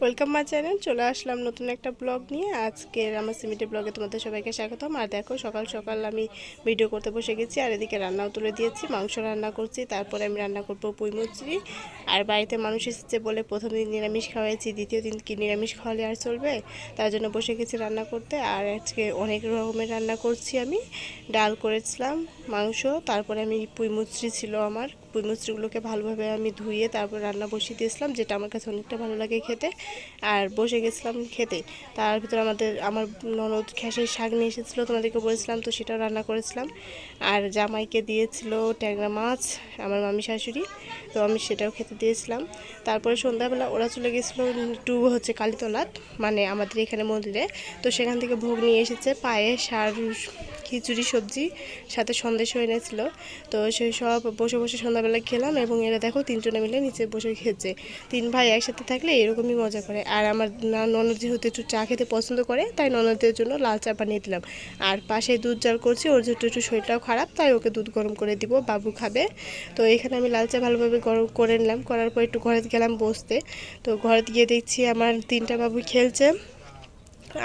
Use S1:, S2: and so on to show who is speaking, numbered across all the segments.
S1: Welcome my channel. চলে আসলাম নতুন একটা ব্লগ নিয়ে। আজকের আমার সিমিটি ব্লগে তোমাদের সবাইকে স্বাগতম। আর দেখো সকাল সকাল আমি ভিডিও করতে বসে গেছি, আর এদিকে রান্নাও তুলে দিয়েছি, মাংস রান্না করছি। তারপরে আমি রান্না করবো পুঁই মুচড়ি। আর বাড়িতে মানুষ এসেছে বলে প্রথম দিন নিরামিষ খাওয়াইছি, দ্বিতীয় দিন কি নিরামিষ খাওয়ালে আর চলবে, তার জন্য বসে গেছি রান্না করতে। আর আজকে অনেক রকমের রান্না করছি আমি। ডাল করেছিলাম, মাংস, তারপরে আমি পুঁই মুচড়ি ছিল আমার, পুঁই মুচড়িগুলোকে ভালোভাবে আমি ধুয়ে তারপর রান্না বসিয়ে দিয়েছিলাম, যেটা আমার কাছে অনেকটা ভালো লাগে খেতে। আর বসে গেছিলাম খেতে। তার ভিতরে আমার ননদ খেসারির শাক নিয়ে এসেছিলো, তোমাদেরকে বলেছিলাম, তো সেটাও রান্না করেছিলাম। আর জামাইকে দিয়েছিল ট্যাংরা মাছ আমার মামি শাশুড়ি, তো আমি সেটাও খেতে দিয়েছিলাম। তারপরে সন্ধ্যাবেলা ওরা চলে গেছিলো একটু কালীতলাত, মানে আমাদের এখানে মন্দিরে। তো সেখান থেকে ভোগ নিয়ে এসেছে, পায়েস আর খিচুড়ি সবজি, সাথে সন্দেশও এনেছিল। তো সেই সব বসে বসে সন্ধ্যাবেলা খেলাম, এবং এরা দেখো তিনজনে মিলে নিচে বসে খেয়েছে। তিন ভাই একসাথে থাকলে এরকমই মজা করে। আর আমার ননদ যেহেতু একটু চা খেতে পছন্দ করে, তাই ননদের জন্য লাল চা বানিয়ে দিলাম। আর পাশে দুধ জাল করছি, ওর যেহেতু একটু শরীরটাও খারাপ, তাই ওকে দুধ গরম করে দিব, বাবু খাবে। তো এখানে আমি লাল চা ভালোভাবে গরম করে নিলাম, করার পর একটু ঘরে গেলাম বসতে। তো ঘরে গিয়ে দেখছি আমার তিনটা বাবু খেলছে।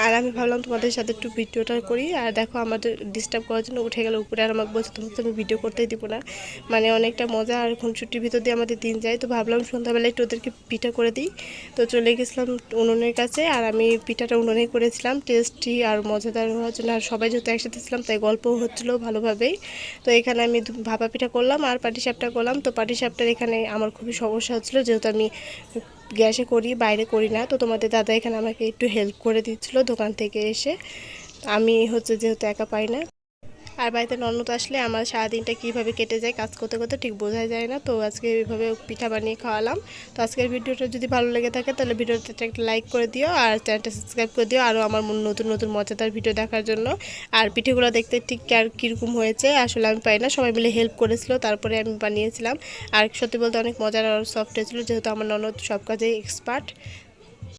S1: আর আমি ভাবলাম তোমাদের সাথে একটু ভিডিওটা করি। আর দেখো আমাদের ডিস্টার্ব করার জন্য উঠে গেল উপরে, আর আমাকে বলছে তোমাকে তো আমি ভিডিও করতেই দিব না। মানে অনেকটা মজা আর খুনসুটির ভিতর দিয়ে আমাদের দিন যায়। তো ভাবলাম সন্ধ্যাবেলা একটু ওদেরকে পিঠা করে দিই। তো চলে গেছিলাম উনুনের কাছে, আর আমি পিঠাটা উনুনেই করেছিলাম, টেস্টি আর মজাদার হওয়ার জন্য। আর সবাই যেহেতু একসাথে ছিলাম, তাই গল্পও হচ্ছিলো ভালোভাবেই। তো এখানে আমি ভাপা পিঠা করলাম আর পাটিসাপটা করলাম। তো পাটিসাপটার এখানে আমার খুবই সমস্যা হচ্ছিলো, যেহেতু আমি গ্যাসে করি, বাইরে করি না। তো তোমাদের দাদা এখানে আমাকে একটু হেল্প করে দিচ্ছিল দোকান থেকে এসে। আমি যেহেতু একা পাই না। আর বাড়িতে ননদ আসলে আমার সারাদিনটা কীভাবে কেটে যায় কাজ করতে করতে ঠিক বোঝা যায় না। তো আজকে এইভাবে পিঠা বানিয়ে খাওয়ালাম। তো আজকের ভিডিওটা যদি ভালো লেগে থাকে তাহলে ভিডিওটা একটা লাইক করে দিও, আর চ্যানেলটা সাবস্ক্রাইব করে দিও আরও আমার নতুন নতুন মজাদার ভিডিও দেখার জন্য। আর পিঠেগুলো দেখতে ঠিক আর কীরকম হয়েছে আসলে আমি পাই না, সবাই মিলে হেল্প করেছিল, তারপরে আমি বানিয়েছিলাম। আর সত্যি বলতে অনেক মজার আর সফট হয়েছিল, যেহেতু আমার ননদ সব কাজেই এক্সপার্ট।